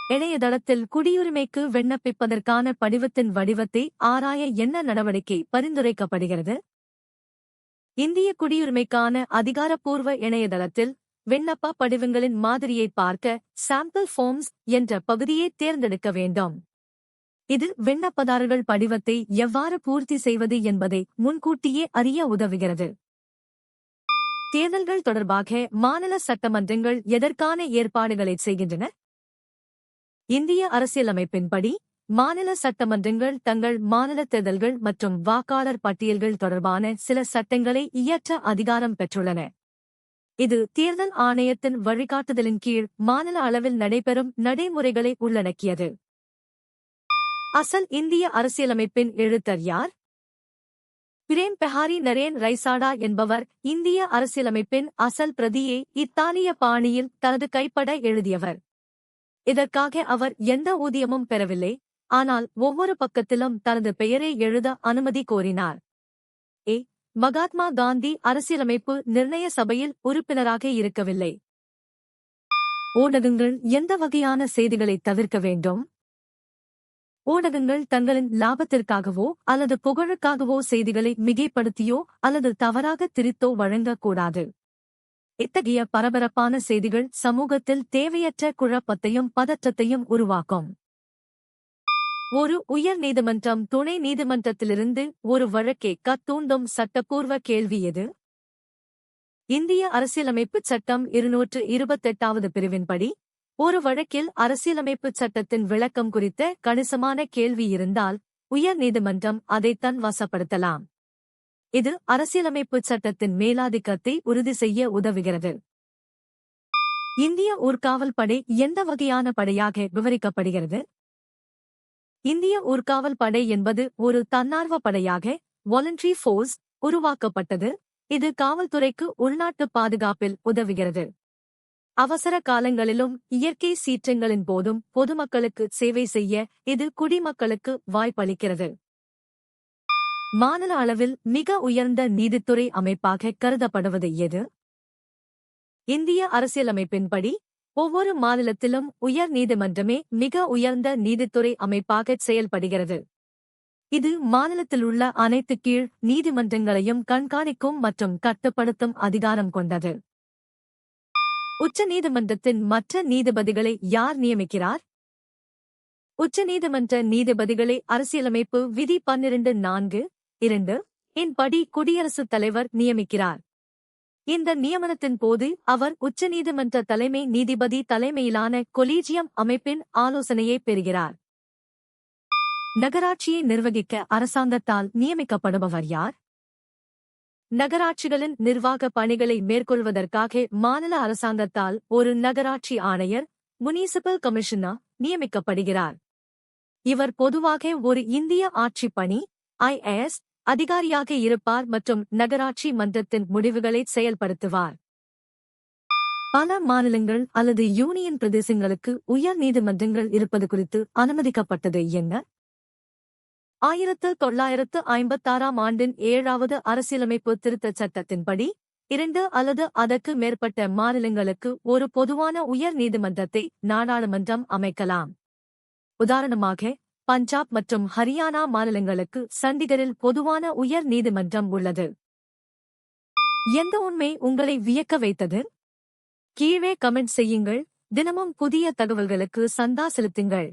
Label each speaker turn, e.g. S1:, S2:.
S1: இணையதளத்தில் குடியுரிமைக்கு விண்ணப்பிப்பதற்கான படிவத்தின் வடிவத்தை ஆராய என்ன நடவடிக்கை பரிந்துரைக்கப்படுகிறது? இந்திய குடியுரிமைக்கான அதிகாரப்பூர்வ இணையதளத்தில் விண்ணப்ப படிவங்களின் மாதிரியை பார்க்க சாம்பிள் ஃபார்ம்ஸ் என்ற பகுதியை தேர்ந்தெடுக்க வேண்டும். இது விண்ணப்பதாரர்கள் படிவத்தை எவ்வாறு பூர்த்தி செய்வது என்பதை முன்கூட்டியே அறிய உதவுகிறது. தேர்தல்கள் தொடர்பாக மாநில சட்டமன்றங்கள் எதற்கான ஏற்பாடுகளை செய்கின்றன? இந்திய அரசியலமைப்பின்படி மாநில சட்டமன்றங்கள் தங்கள் மாநில தேர்தல்கள் மற்றும் வாக்காளர் பட்டியல்கள் தொடர்பான சில சட்டங்களை இயற்ற அதிகாரம் பெற்றுள்ளன. இது தேர்தல் ஆணையத்தின் வழிகாட்டுதலின் கீழ் மாநில அளவில் நடைபெறும் நடைமுறைகளை உள்ளடக்கியது. அசல் இந்திய அரசியலமைப்பின் எழுத்தர் யார்? பிரேம் பெஹாரி நரேன் ரைசாடா என்பவர் இந்திய அரசியலமைப்பின் அசல் பிரதியை இத்தாலிய பாணியில் தனது கைப்பட எழுதியவர். இதற்காக அவர் எந்த ஊதியமும் பெறவில்லை, ஆனால் ஒவ்வொரு பக்கத்திலும் தனது பெயரை எழுத அனுமதி கோரினார். மகாத்மா காந்தி அரசியலமைப்பு நிர்ணய சபையில் உறுப்பினராக இருக்கவில்லை. ஊடகங்கள் எந்த வகையான செய்திகளை தவிர்க்க வேண்டும்? ஊடகங்கள் தங்களின் லாபத்திற்காகவோ அல்லது புகழுக்காகவோ செய்திகளை மிகைப்படுத்தியோ அல்லது தவறாக திரித்தோ வழங்கக்கூடாது. இத்தகைய பரபரப்பான செய்திகள் சமூகத்தில் தேவையற்ற குழப்பத்தையும் பதற்றத்தையும் உருவாக்கும். ஒரு உயர் நீதிமன்றம் துணை நீதிமன்றத்திலிருந்து ஒரு வழக்கை தூண்டும் சட்டப்பூர்வ கேள்வி எது? இந்திய அரசியலமைப்புச் சட்டம் 228வது பிரிவின்படி ஒரு வழக்கில் அரசியலமைப்புச் சட்டத்தின் விளக்கம் குறித்த கணிசமான கேள்வி இருந்தால் உயர் நீதிமன்றம் அதை தன் வசப்படுத்தலாம். இது அரசியலமைப்புச் சட்டத்தின் மேலாதிக்கத்தை உறுதி செய்ய உதவுகிறது. இந்திய ஊர்காவல் படை எந்த வகையான படையாக விவரிக்கப்படுகிறது? இந்திய ஊர்காவல் படை என்பது ஒரு தன்னார்வ படையாக வாலண்டரி ஃபோர்ஸ் உருவாக்கப்பட்டது. இது காவல்துறைக்கு உள்நாட்டு பாதுகாப்பில் உதவுகிறது. அவசர காலங்களிலும் இயற்கை சீற்றங்களின் போதும் பொதுமக்களுக்கு சேவை செய்ய இது குடிமக்களுக்கு வாய்ப்பளிக்கிறது. மாநில அளவில் மிக உயர்ந்த நீதித்துறை அமைப்பாக கருதப்படுவது எது? இந்திய அரசியலமைப்பின்படி ஒவ்வொரு மாநிலத்திலும் உயர் நீதிமன்றமே மிக உயர்ந்த நீதித்துறை அமைப்பாக செயல்படுகிறது. இது மாநிலத்திலுள்ள அனைத்து கீழ் நீதிமன்றங்களையும் கண்காணிக்கும் மற்றும் கட்டுப்படுத்தும் அதிகாரம் கொண்டது. உச்ச நீதிமன்றத்தின் மற்ற நீதிபதிகளை யார் நியமிக்கிறார்? உச்சநீதிமன்ற நீதிபதிகளை அரசியலமைப்பு விதி 12(4)(2) இன் படி குடியரசுத் தலைவர் நியமிக்கிறார். இந்த நியமனத்தின் போது அவர் உச்சநீதிமன்ற தலைமை நீதிபதி தலைமையிலான கொலீஜியம் அமைப்பின் ஆலோசனையை பெறுகிறார். நகராட்சியை நிர்வகிக்க அரசாங்கத்தால் நியமிக்கப்படுபவர் யார்? நகராட்சிகளின் நிர்வாக பணிகளை மேற்கொள்வதற்காக மாநில அரசாங்கத்தால் ஒரு நகராட்சி ஆணையர் முனிசிபல் கமிஷனர் நியமிக்கப்படுகிறார். இவர் பொதுவாக ஒரு இந்திய ஆட்சிப் பணி (IAS) அதிகாரியாக இருப்பார் மற்றும் நகராட்சி மன்றத்தின் முடிவுகளை செயல்படுத்துவார். பல மாநிலங்கள் அல்லது யூனியன் பிரதேசங்களுக்கு உயர் நீதிமன்றங்கள் இருப்பது குறித்து அனுமதிக்கப்பட்டது என்ன? 1956ஆம் ஆண்டின் 7வது அரசியலமைப்பு திருத்தச் சட்டத்தின்படி 2 அல்லது அதற்கு மேற்பட்ட மாநிலங்களுக்கு ஒரு பொதுவான உயர் நீதிமன்றத்தை நாடாளுமன்றம் அமைக்கலாம். உதாரணமாக, பஞ்சாப் மற்றும் ஹரியானா மாநிலங்களுக்கு சண்டிகரில் பொதுவான உயர் நீதிமன்றம் உள்ளது. எந்த உண்மை உங்களை வியக்க வைத்தது? கீழே கமெண்ட் செய்யுங்கள். தினமும் புதிய தகவல்களுக்கு சந்தா செலுத்துங்கள்.